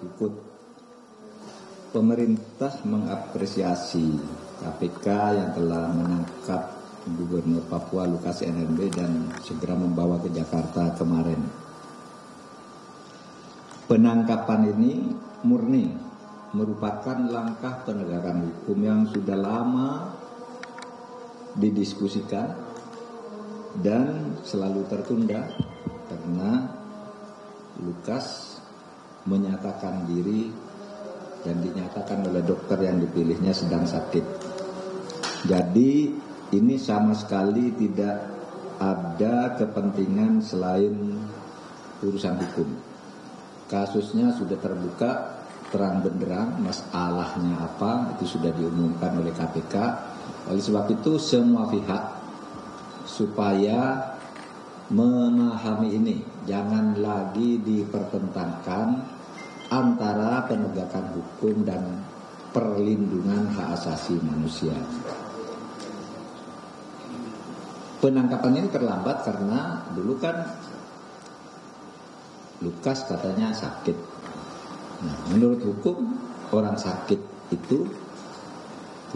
berikut. Pemerintah mengapresiasi KPK yang telah menangkap Gubernur Papua Lukas NMB dan segera membawa ke Jakarta kemarin. Penangkapan ini murni merupakan langkah penegakan hukum yang sudah lama didiskusikan dan selalu tertunda karena Lukas menyatakan diri dan dinyatakan oleh dokter yang dipilihnya sedang sakit. Jadi ini sama sekali tidak ada kepentingan selain urusan hukum. Kasusnya sudah terbuka terang benderang, masalahnya apa itu sudah diumumkan oleh KPK. Oleh sebab itu semua pihak supaya memahami ini, jangan lagi dipertentangkan antara penegakan hukum dan perlindungan hak asasi manusia. Penangkapan ini terlambat karena dulu kan Lukas katanya sakit. Nah, menurut hukum orang sakit itu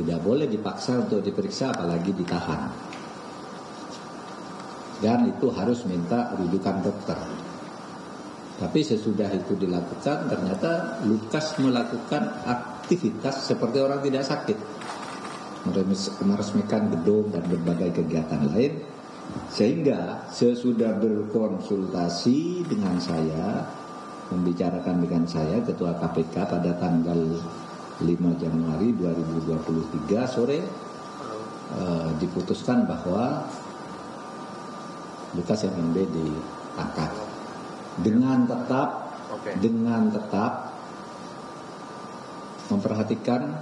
tidak boleh dipaksa untuk diperiksa apalagi ditahan. Dan itu harus minta rujukan dokter. Tapi sesudah itu dilakukan, ternyata Lukas melakukan aktivitas seperti orang tidak sakit, meresmikan gedung dan berbagai kegiatan lain, sehingga sesudah berkonsultasi dengan saya, membicarakan dengan saya, Ketua KPK pada tanggal 5 Januari 2023 sore, diputuskan bahwa Lukas NMB ditangkap dengan tetap memperhatikan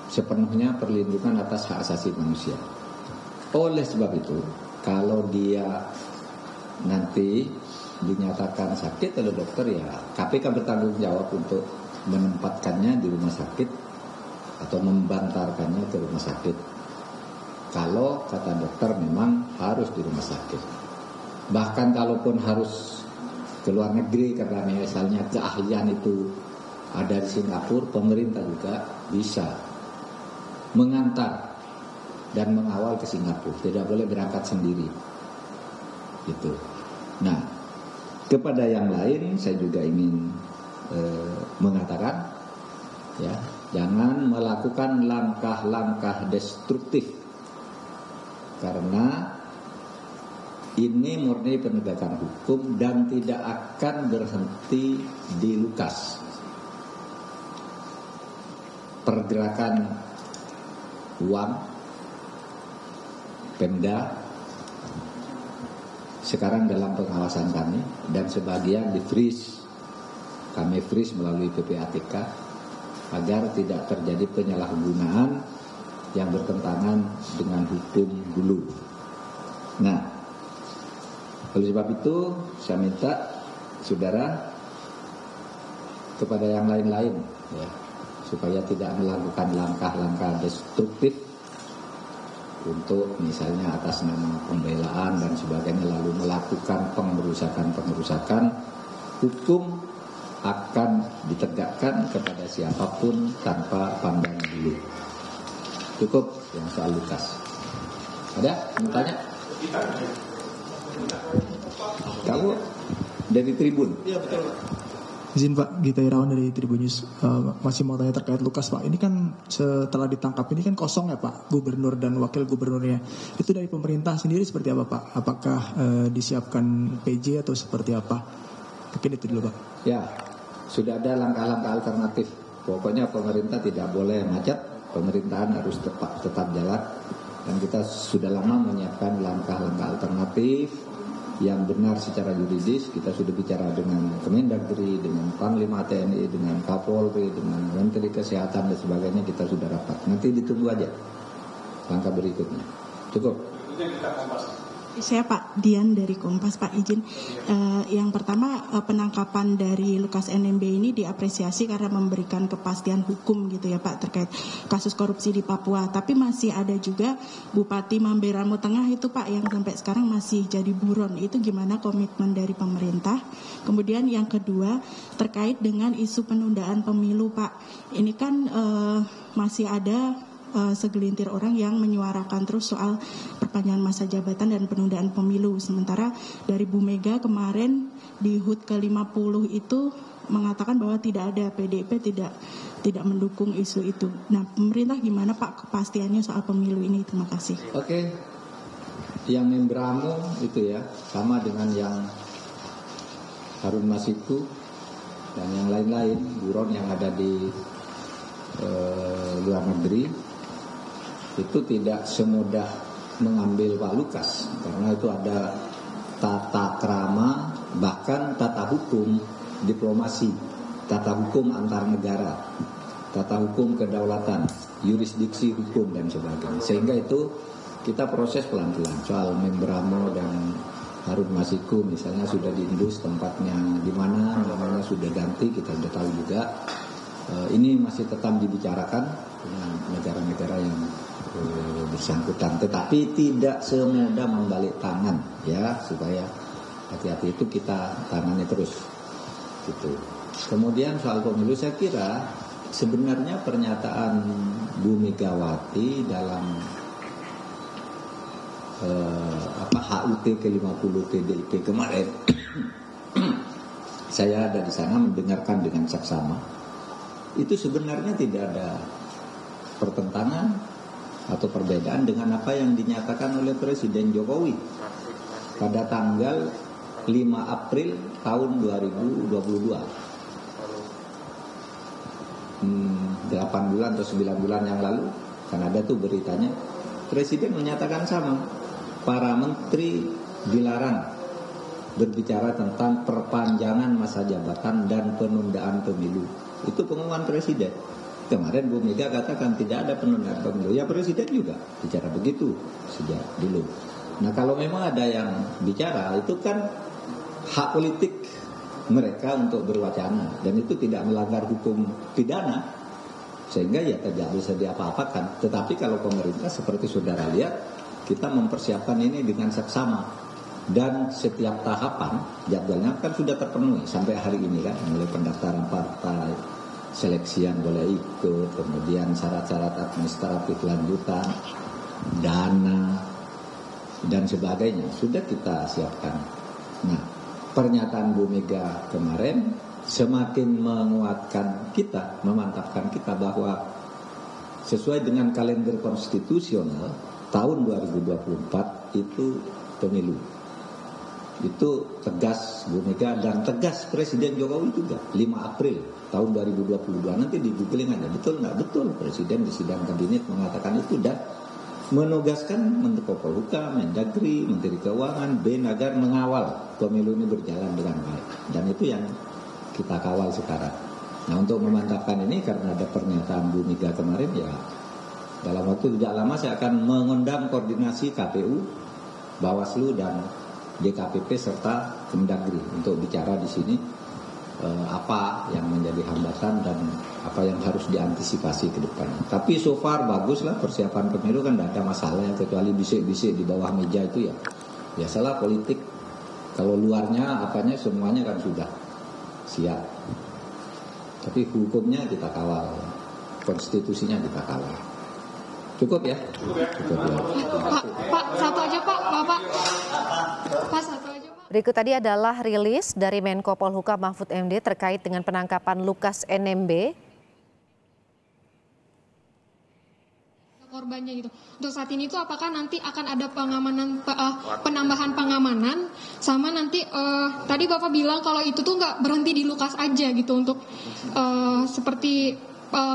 sepenuhnya perlindungan atas hak asasi manusia. Oleh sebab itu, kalau dia nanti dinyatakan sakit oleh dokter, ya KPK bertanggung jawab untuk menempatkannya di rumah sakit atau membantarkannya ke rumah sakit. Kalau kata dokter memang harus di rumah sakit. Bahkan kalaupun harus ke luar negeri karena misalnya keahlian itu ada di Singapura, pemerintah juga bisa mengantar dan mengawal ke Singapura. Tidak boleh berangkat sendiri. Gitu. Nah, kepada yang lain saya juga ingin mengatakan, ya, jangan melakukan langkah-langkah destruktif. Karena ini murni penegakan hukum dan tidak akan berhenti di Lukas. Pergerakan uang Pemda sekarang dalam pengawasan kami dan sebagian di freeze. Kami freeze melalui PPATK agar tidak terjadi penyalahgunaan yang bertentangan dengan hukum dulu. Nah, oleh sebab itu saya minta saudara kepada yang lain-lain, ya, supaya tidak melakukan langkah-langkah destruktif untuk misalnya atas nama pembelaan dan sebagainya lalu melakukan pengerusakan. Hukum akan ditegakkan kepada siapapun tanpa pandang bulu. Cukup yang soal Lukas. Ada yang tanya? Kamu dari Tribun? Iya, betul. Izin Pak, Gita Irawan dari Tribun News. Masih mau tanya terkait Lukas Pak. Ini kan setelah ditangkap ini kan kosong ya Pak, gubernur dan wakil gubernurnya. Itu dari pemerintah sendiri seperti apa Pak? Apakah disiapkan PJ atau seperti apa? Mungkin itu dulu Pak. Ya, sudah ada langkah-langkah alternatif. Pokoknya pemerintah tidak boleh macet. Pemerintahan harus tetap jalan. Dan kita sudah lama menyiapkan langkah-langkah alternatif yang benar secara yuridis. Kita sudah bicara dengan Kemendagri, dengan Panglima TNI, dengan Kapolri, dengan Menteri Kesehatan dan sebagainya. Kita sudah rapat. Nanti ditunggu aja langkah berikutnya. Cukup. Saya Pak Dian dari Kompas, Pak izin. Yang pertama, penangkapan dari Lukas NMB ini diapresiasi karena memberikan kepastian hukum gitu ya Pak terkait kasus korupsi di Papua. Tapi masih ada juga Bupati Mamberamo Tengah itu Pak yang sampai sekarang masih jadi buron. Itu gimana komitmen dari pemerintah? Kemudian yang kedua terkait dengan isu penundaan pemilu Pak. Ini kan masih ada segelintir orang yang menyuarakan terus soal perpanjangan masa jabatan dan penundaan pemilu. Sementara dari Bu Mega kemarin di HUT ke-50 itu mengatakan bahwa tidak ada, PDIP tidak mendukung isu itu. Nah, pemerintah gimana Pak kepastiannya soal pemilu ini? Terima kasih. Oke. Yang Mamberamo itu ya sama dengan yang Harun Masiku dan yang lain-lain buron yang ada di luar negeri. Itu tidak semudah mengambil Pak Lukas karena itu ada tata krama, bahkan tata hukum diplomasi, tata hukum antar negara, tata hukum kedaulatan, yurisdiksi hukum dan sebagainya. Sehingga itu kita proses pelan-pelan. Soal Mamberamo dan Harun Masiku misalnya sudah diindus tempatnya di mana, namanya sudah ganti, kita sudah tahu juga. Ini masih tetap dibicarakan dengan negara-negara yang bersangkutan, tetapi tidak semudah membalik tangan ya, supaya hati-hati itu kita tangani terus gitu. Kemudian soal pemilu, saya kira sebenarnya pernyataan Bu Megawati dalam HUT ke-50 PDIP kemarin saya ada di sana mendengarkan dengan saksama, itu sebenarnya tidak ada pertentangan atau perbedaan dengan apa yang dinyatakan oleh Presiden Jokowi pada tanggal 5 April tahun 2022. 8 bulan atau 9 bulan yang lalu, kan ada tuh beritanya, Presiden menyatakan sama, para menteri dilarang berbicara tentang perpanjangan masa jabatan dan penundaan pemilu. Itu pengumuman Presiden. Kemarin Bu Mega katakan tidak ada penundaan pemilu. Ya Presiden juga bicara begitu sejak dulu. Nah kalau memang ada yang bicara, itu kan hak politik mereka untuk berwacana. Dan itu tidak melanggar hukum pidana. Sehingga ya tidak bisa diapa-apakan. Tetapi kalau pemerintah seperti saudara lihat, kita mempersiapkan ini dengan seksama. Dan setiap tahapan jadwalnya kan sudah terpenuhi sampai hari ini kan. Mulai pendaftaran partai, seleksi yang boleh ikut, kemudian syarat-syarat administratif lanjutan, dana, dan sebagainya sudah kita siapkan. Nah, pernyataan Bu Mega kemarin semakin menguatkan kita, memantapkan kita bahwa sesuai dengan kalender konstitusional tahun 2024 itu pemilu. Itu tegas Bu Mega dan tegas Presiden Jokowi juga 5 April tahun 2022. Nanti di googling aja, betul nggak? Betul, Presiden di sidang kabinet mengatakan itu dan menugaskan Menteri Polhukam, Mendagri, Menteri Keuangan, BEN agar mengawal pemilu ini berjalan dengan baik. Dan itu yang kita kawal sekarang. Nah untuk memantapkan ini karena ada pernyataan Bu Mega kemarin ya, dalam waktu tidak lama saya akan mengundang koordinasi KPU, Bawaslu dan DKPP serta Kemdagri untuk bicara di sini apa yang menjadi hambatan dan apa yang harus diantisipasi ke depan. Tapi so far bagus lah persiapan pemilu, kan tidak ada masalah ya, kecuali bisik-bisik di bawah meja itu ya biasalah politik. Kalau luarnya apanya semuanya kan sudah siap. Tapi hukumnya kita kawal, konstitusinya kita kawal. Cukup ya? Cukup ya. Pak, satu aja Pak, Bapak. Pak, satu aja Pak. Berikut tadi adalah rilis dari Menko Polhukam Mahfud MD terkait dengan penangkapan Lukas NMB. Korbannya gitu. Untuk saat ini tuh apakah nanti akan ada pengamanan, penambahan pengamanan, sama nanti tadi Bapak bilang kalau itu tuh nggak berhenti di Lukas aja gitu untuk seperti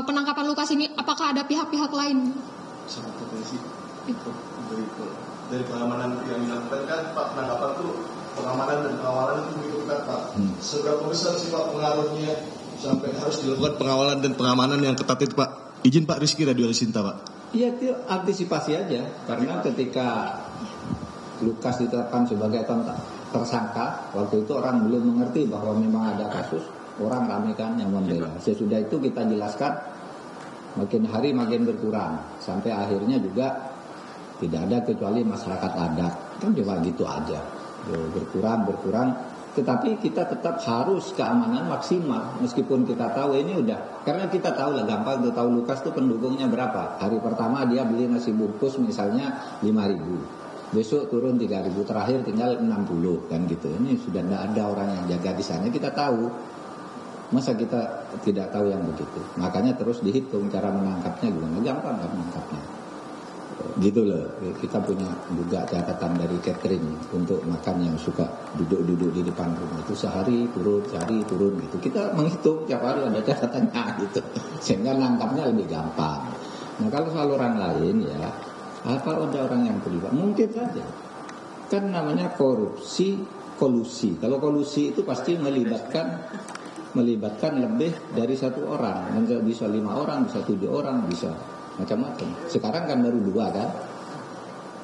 penangkapan Lukas ini, apakah ada pihak-pihak lain? Sangat potensi dari pengamanan yang dilakukan kan Pak, penangkapan tuh pengamanan dan pengawalan itu begitu ketat Pak. Seberapa besar sih Pak pengaruhnya sampai harus dilakukan pengawalan dan pengamanan yang ketat itu Pak? Izin Pak Rizky Radio Sinta Pak. Iya itu antisipasi aja, karena ketika Lukas ditetapkan sebagai tersangka, waktu itu orang belum mengerti bahwa memang ada kasus, orang ramai kan yang membela. Sesudah itu kita jelaskan, makin hari makin berkurang, sampai akhirnya juga tidak ada kecuali masyarakat adat, kan cuma gitu aja, berkurang. Tetapi kita tetap harus keamanan maksimal, meskipun kita tahu ini udah, karena kita tahu lah, gampang tuh tahu Lukas tuh pendukungnya berapa. Hari pertama dia beli nasi bungkus misalnya 5.000, besok turun 3.000, terakhir tinggal 60 kan gitu. Ini sudah tidak ada orang yang jaga di sana, kita tahu. Masa kita tidak tahu yang begitu? Makanya terus dihitung cara menangkapnya gimana, gampang kan menangkapnya. Gitu loh, kita punya juga catatan dari catering untuk makan yang suka duduk-duduk di depan rumah itu sehari turun gitu. Kita menghitung tiap hari ada catatannya gitu, sehingga nangkapnya lebih gampang. Nah kalau soal orang lain ya, apa ada orang yang terlibat? Mungkin saja, kan namanya kolusi. Kalau kolusi itu pasti melibatkan lebih dari satu orang, bisa 5 orang, bisa 7 orang, bisa macam-macam. Sekarang kan baru 2 kan,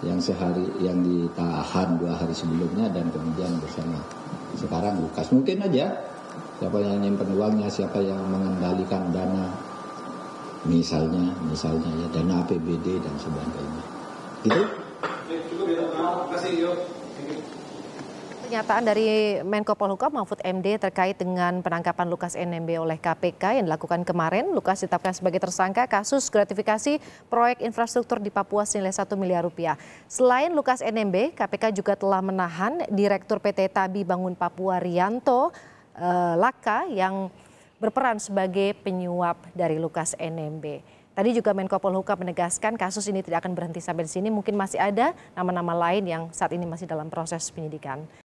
yang ditahan 2 hari sebelumnya dan kemudian bersama. Sekarang Lukas, mungkin aja siapa yang nyimpen uangnya, siapa yang mengendalikan dana, misalnya ya dana APBD dan sebagainya. Gitu. Pernyataan dari Menko Polhukam Mahfud MD terkait dengan penangkapan Lukas NMB oleh KPK yang dilakukan kemarin. Lukas ditetapkan sebagai tersangka kasus gratifikasi proyek infrastruktur di Papua senilai 1 miliar rupiah. Selain Lukas NMB, KPK juga telah menahan Direktur PT Tabi Bangun Papua Rianto Laka yang berperan sebagai penyuap dari Lukas NMB. Tadi juga Menko Polhukam menegaskan kasus ini tidak akan berhenti sampai di sini. Mungkin masih ada nama-nama lain yang saat ini masih dalam proses penyidikan.